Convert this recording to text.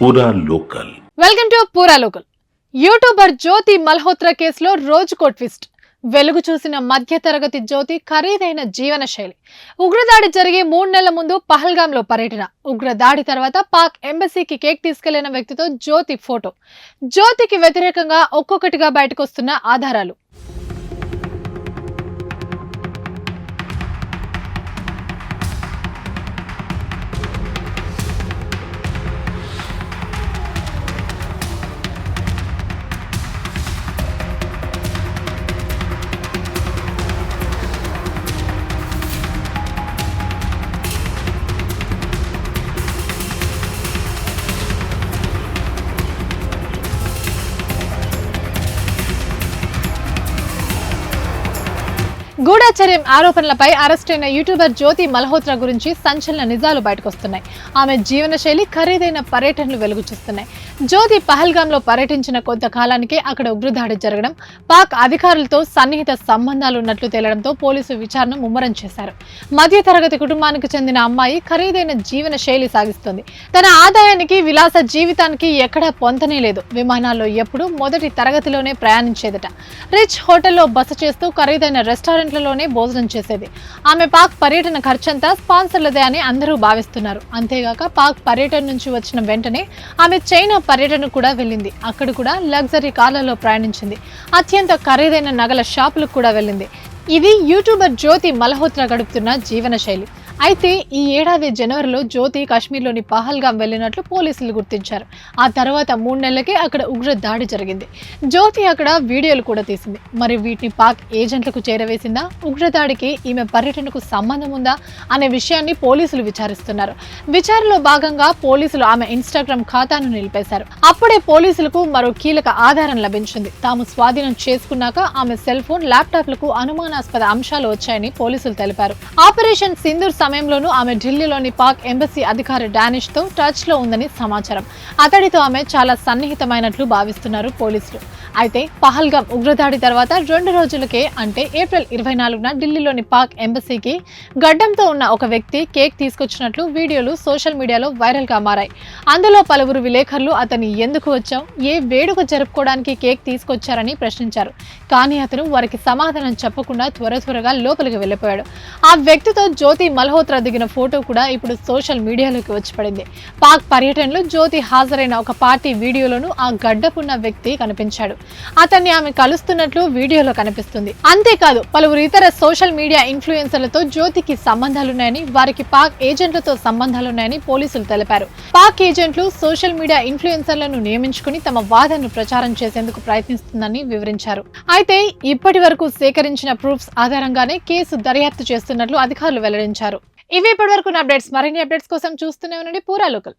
పూరా local. Welcome to పూరా local. YouTuber జ్యోతి మల్హోత్రా కేసులో రోజుకో ట్విస్ట్. వెలుగు చూసిన మధ్యతరగతి జ్యోతి ఖరీదైన జీవన శైలి. ఉగ్రదాడి జరిగే 3 నెలల ముందు పహల్గాంలో పర్యటన. ఉగ్రదాడి తర్వాత పాక్ ఎంబసీకి కేక్ తీసుకెళ్లిన వ్యక్తితో జ్యోతి ఫోటో. జ్యోతికి వ్యతిరేకంగా ఒక్కొక్కటిగా బయటకొస్తున్న ఆధారాలు. గూఢచర్యం ఆరోపణలపై అరెస్టైన యూట్యూబర్ జ్యోతి మల్హోత్రా గురించి సంచలన నిజాలు బయటకొస్తున్నాయి. ఆమె జీవనశైలి, ఖరీదైన పర్యటనలు వెలుగు చూస్తున్నాయి. జ్యోతి పహల్గాంలో పర్యటించిన కొంతకాలానికే అక్కడ ఉగ్రదాడి జరగడం, పాక్ అధికారులతో సన్నిహిత సంబంధాలు ఉన్నట్లు తేలడంతో పోలీసులు విచారణ ముమ్మరం చేశారు. మధ్యతరగతి కుటుంబానికి చెందిన అమ్మాయి ఖరీదైన జీవన శైలి సాగిస్తుంది. తన ఆదాయానికి, విలాస జీవితానికి ఎక్కడా పొంతనే లేదు. విమానాల్లో ఎప్పుడూ మొదటి తరగతిలోనే ప్రయాణించేదట. రిచ్ హోటల్లో బస చేస్తూ ఖరీదైన రెస్టారెంట్లలోనే భోజనం చేసేది. ఆమె పాక్ పర్యటన ఖర్చంతా స్పాన్సర్లదే అని అందరూ భావిస్తున్నారు. అంతేగాక పాక్ పర్యటన నుంచి వచ్చిన వెంటనే ఆమె చైనా పర్యటన కూడా వెళ్ళింది. అక్కడ కూడా లగ్జరీ కార్లలో ప్రయాణించింది. అత్యంత ఖరీదైన నగల షాపులకు కూడా వెళ్ళింది. ఇది యూట్యూబర్ జ్యోతి మల్హోత్రా గడుపుతున్న జీవన శైలి. అయితే ఈ ఏడాది జనవరిలో జ్యోతి కాశ్మీర్లోని పహల్గాం వెళ్లినట్లు పోలీసులు గుర్తించారు. ఆ తర్వాత 3 నెలలకే అక్కడ ఉగ్ర దాడి జరిగింది. జ్యోతి అక్కడ వీడియోలు కూడా తీసింది. మరి వీటిని పాక్ ఏజెంట్లకు చేరవేసిందా, ఉగ్రదాడికి ఈమె పర్యటనకు సంబంధం ఉందా అనే విషయాన్ని పోలీసులు విచారిస్తున్నారు. విచారణలో భాగంగా పోలీసులు ఆమె ఇన్స్టాగ్రామ్ ఖాతాను నిలిపేశారు. అప్పుడే పోలీసులకు మరో కీలక ఆధారం లభించింది. తాము స్వాధీనం చేసుకున్నాక ఆమె సెల్ ఫోన్, ల్యాప్టాప్లకు అనుమానాస్పద అంశాలు వచ్చాయని పోలీసులు తెలిపారు. ఆపరేషన్ సింధూర్ సమయంలోనూ ఆమె ఢిల్లీలోని పాక్ ఎంబసీ అధికారి డానిష్ తో టచ్ లో ఉందని సమాచారం. అతడితో ఆమె చాలా సన్నిహితమైనట్లు భావిస్తున్నారు పోలీసులు. అయితే పహల్గాం ఉగ్రదాడి తర్వాత 2 రోజులకే, అంటే ఏప్రిల్ 24న ఢిల్లీలోని పాక్ ఎంబసీకి గడ్డంతో ఉన్న ఒక వ్యక్తి కేక్ తీసుకొచ్చినట్లు వీడియోలు సోషల్ మీడియాలో వైరల్ గా మారాయి. అందులో పలువురు విలేకరులు అతన్ని ఎందుకు వచ్చావు, ఏ వేడుక జరుపుకోవడానికి కేక్ తీసుకొచ్చారని ప్రశ్నించారు. కానీ అతను వారికి సమాధానం చెప్పకుండా త్వరగా లోపలికి వెళ్లిపోయాడు. ఆ వ్యక్తితో జ్యోతి మల్హోత్రా దిగిన ఫోటో కూడా ఇప్పుడు సోషల్ మీడియాలోకి వచ్చి పడింది. పాక్ పర్యటనలో జ్యోతి హాజరైన ఒక పార్టీ వీడియోలోనూ ఆ గడ్డపున్న వ్యక్తి కనిపించాడు. అతన్ని ఆమె కలుస్తున్నట్లు వీడియోలో కనిపిస్తుంది. అంతేకాదు పలువురు ఇతర సోషల్ మీడియా ఇన్ఫ్లుయెన్సర్లతో జ్యోతికి సంబంధాలున్నాయని, వారికి పాక్ ఏజెంట్లతో సంబంధాలున్నాయని పోలీసులు తెలిపారు. పాక్ ఏజెంట్లు సోషల్ మీడియా ఇన్ఫ్లుయెన్సర్లను నియమించుకుని తమ వాదనను ప్రచారం చేసేందుకు ప్రయత్నిస్తుందని వివరించారు. అయితే ఇప్పటి వరకు సేకరించిన ప్రూఫ్స్ ఆధారంగానే కేసు దర్యాప్తు చేస్తున్నట్లు అధికారులు వెల్లడించారు. ఇవి ఇప్పటివరకు అప్డేట్స్. మరిన్ని అప్డేట్స్ కోసం చూస్తూనే ఉండండి పూరా లోకల్.